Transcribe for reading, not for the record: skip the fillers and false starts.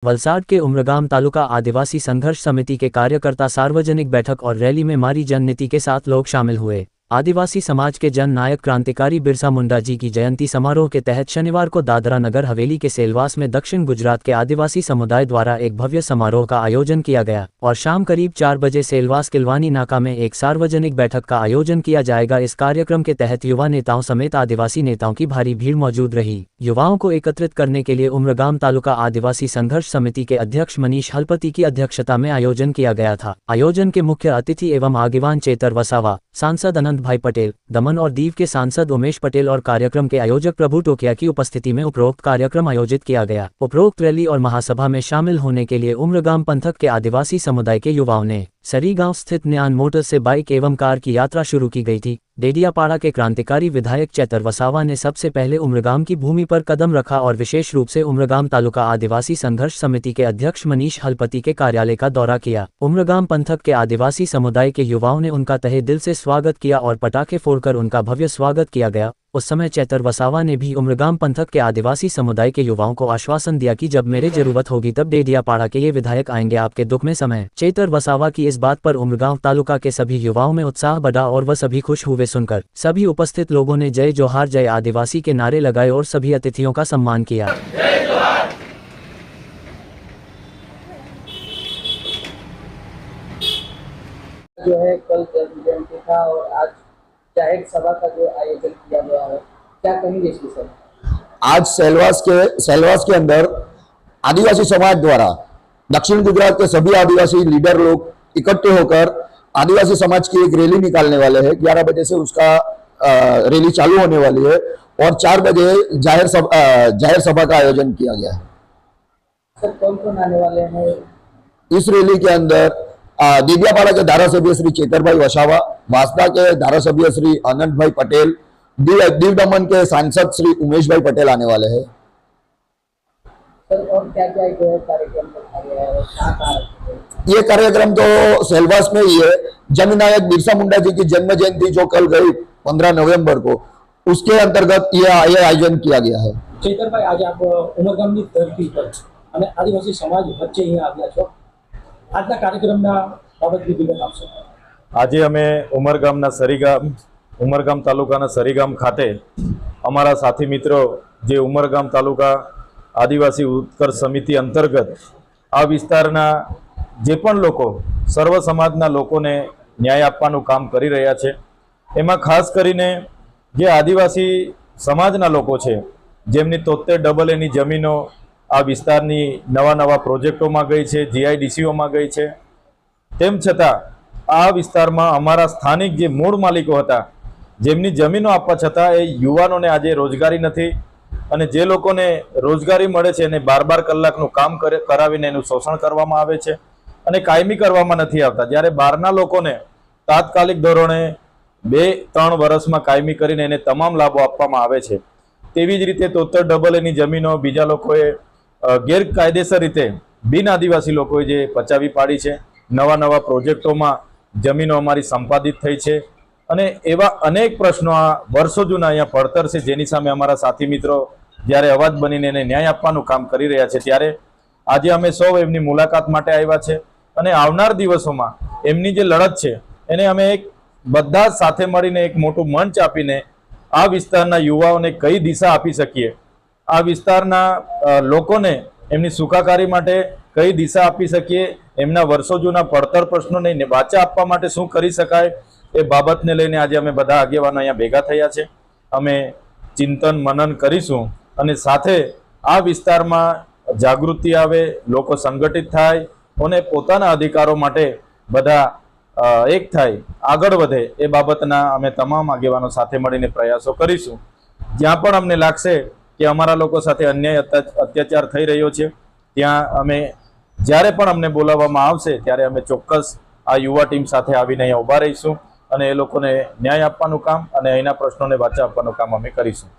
वलसाड के उमरगाम तालुका आदिवासी संघर्ष समिति के कार्यकर्ता सार्वजनिक बैठक और रैली में मारी जननीति के 7 लोग शामिल हुए। आदिवासी समाज के जन नायक क्रांतिकारी बिरसा मुंडा जी की जयंती समारोह के तहत शनिवार को दादरा नगर हवेली के सेलवास में दक्षिण गुजरात के आदिवासी समुदाय द्वारा एक भव्य समारोह का आयोजन किया गया और शाम करीब 4 बजे सेलवास किलवानी नाका में एक सार्वजनिक बैठक का आयोजन किया जाएगा। इस कार्यक्रम के तहत युवा नेताओं समेत आदिवासी नेताओं की भारी भीड़ मौजूद रही। युवाओं को एकत्रित करने के लिए उमरगाम तालुका आदिवासी संघर्ष समिति के अध्यक्ष मनीष हलपति की अध्यक्षता में आयोजन किया गया था। आयोजन के मुख्य अतिथि एवं आगेवान चेतर वसावा, सांसद अनंत भाई पटेल, दमन और दीव के सांसद उमेश पटेल और कार्यक्रम के आयोजक प्रभु टोकिया की उपस्थिति में उपरोक्त कार्यक्रम आयोजित किया गया। उपरोक्त रैली और महासभा में शामिल होने के लिए उमरगाम पंथक के आदिवासी समुदाय के युवाओं ने सरी गांव स्थित न्यान मोटर से बाइक एवं कार की यात्रा शुरू की गई थी। डेडियापाड़ा के क्रांतिकारी विधायक चेतर वसावा ने सबसे पहले उमरगाम की भूमि पर कदम रखा और विशेष रूप से उमरगाम तालुका आदिवासी संघर्ष समिति के अध्यक्ष मनीष हलपति के कार्यालय का दौरा किया। उमरगाम पंथक के आदिवासी समुदाय के युवाओं ने उनका तहे दिल से स्वागत किया और पटाखे फोड़कर उनका भव्य स्वागत किया गया। उस समय चेतर वसावा ने भी उमरगाम पंथक के आदिवासी समुदाय के युवाओं को आश्वासन दिया कि जब मेरे जरूरत होगी तब डेडियापाड़ा के ये विधायक आएंगे आपके दुख में समय। चेतर वसावा की इस बात पर उमरगाम तालुका के सभी युवाओं में उत्साह बढ़ा और वह सभी खुश हुए सुनकर। सभी उपस्थित लोगों ने जय जोहार जय आदिवासी के नारे लगाए और सभी अतिथियों का सम्मान किया। जो है कल जयंती था और आज जाहिर सभा का जो आयोजन किया गया है, क्या कहेंगे इस विषय? आज सेलवास के अंदर आदिवासी समाज द्वारा दक्षिण गुजरात के सभी आदिवासी लीडर लोग इकट्ठे होकर आदिवासी समाज की एक रैली निकालने वाले हैं। 11 बजे से उसका रैली चालू होने वाली है और 4 बजे जाहिर सभा का आयोजन किया गया है। सर, कौन कौन आने वाले हैं इस रैली के अंदर? डेडियापाड़ा के धारासभ्य श्री चेतर भाई वसावा, वासदा के धारासभ्य श्री अनंत भाई पटेल, दीव दमन के सांसद श्री उमेश भाई पटेल आने वाले हैं। सर, और क्या क्या जो है कार्यक्रम रखा गया है? ये कार्यक्रम तो सेलवास में ही है। जननायक बिरसा मुंडा जी की जन्म जयंती जो कल गई 15 नवंबर को, उसके अंतर्गत ये आयोजन किया गया है। चेतर भाई, आज आप उमरगामની ધરતી પર અને આદિવાસી સમાજ વચ્ચે અહીંયા આવ્યા છો, આજના કાર્યક્રમના બાબતની વિગત આપશો? આજે અમે ઉમરગામ તાલુકાના સરીગામ ખાતે અમારા સાથી મિત્રો જે ઉમરગામ તાલુકા આદિવાસી ઉત્કર્ષ સમિતિ અંતર્ગત આ વિસ્તારના જે પણ લોકો સર્વ સમાજના લોકોને ન્યાય આપવાનું કામ કરી રહ્યા છે, એમાં ખાસ કરીને જે આદિવાસી સમાજના લોકો છે જેમની 73 એની જમીનો આ વિસ્તારની નવા પ્રોજેક્ટોમાં ગઈ છે, GIDCઓમાં ગઈ છે, તેમ છતાં આ વિસ્તારમાં અમારા સ્થાનિક જે મૂળ માલિકો હતા જેમની જમીનો આપવા છતાં એ યુવાનોને આજે રોજગારી નથી અને જે લોકોને રોજગારી મળે છે એને 12 કલાકનું કામ કરાવીને એનું શોષણ કરવામાં આવે છે અને કાયમી કરવામાં નથી આવતા। જ્યારે બહારના લોકોને તાત્કાલિક ધોરણે 2-3 વર્ષમાં કાયમી કરીને એને તમામ લાભો આપવામાં આવે છે। તેવી જ રીતે 73 એની જમીનો બીજા લોકોએ ગેરકાયદેસર રીતે બિન આદિવાસી લોકોએ જે પચાવી પાડી છે। નવા પ્રોજેક્ટોમાં જમીનો અમારી સંપાદિત થઈ છે અને એવા અનેક પ્રશ્નો આ વર્ષો જૂના અહીંયા પડતર છે, જેની સામે અમારા સાથી મિત્રો જ્યારે અવાજ બનીને એને ન્યાય આપવાનું કામ કરી રહ્યા છે, ત્યારે આજે અમે સૌ એમની મુલાકાત માટે આવ્યા છે અને આવનાર દિવસોમાં એમની જે લડત છે એને અમે એક બધા સાથે મળીને એક મોટું મંચ આપીને આ વિસ્તારના યુવાઓને કઈ દિશા આપી શકીએ, આ વિસ્તારના લોકોને એમની સુખાકારી માટે કઈ દિશા આપી શકીએ, એમના વર્ષો જૂના પડતર પ્રશ્નોને વાચા આપવા માટે શું કરી શકાય, એ બાબતને લઈને આજે અમે બધા આગેવાનો અહીંયા ભેગા થયા છે। અમે ચિંતન मनन કરીશું અને સાથે આ વિસ્તારમાં જાગૃતિ આવે, લોકો સંગઠિત થાય અને પોતાના અધિકારો માટે બધા એક થાય, આગળ વધે, એ બાબતના અમે તમામ આગેવાનો સાથે મળીને પ્રયાસો કરીશું। જ્યાં પણ અમને લાગશે કે અમારા લોકો સાથે અન્યાય અત્યાચાર થઈ રહ્યો છે, ત્યાં અમે જ્યારે પણ અમને બોલાવવામાં આવશે ત્યારે અમે ચોક્કસ આ યુવા ટીમ સાથે આવીને અહીંયા ઊભા રહીશું અને એ લોકોને ન્યાય આપવાનું કામ અને અહીંના પ્રશ્નોને વાચા આપવાનું કામ અમે કરીશું।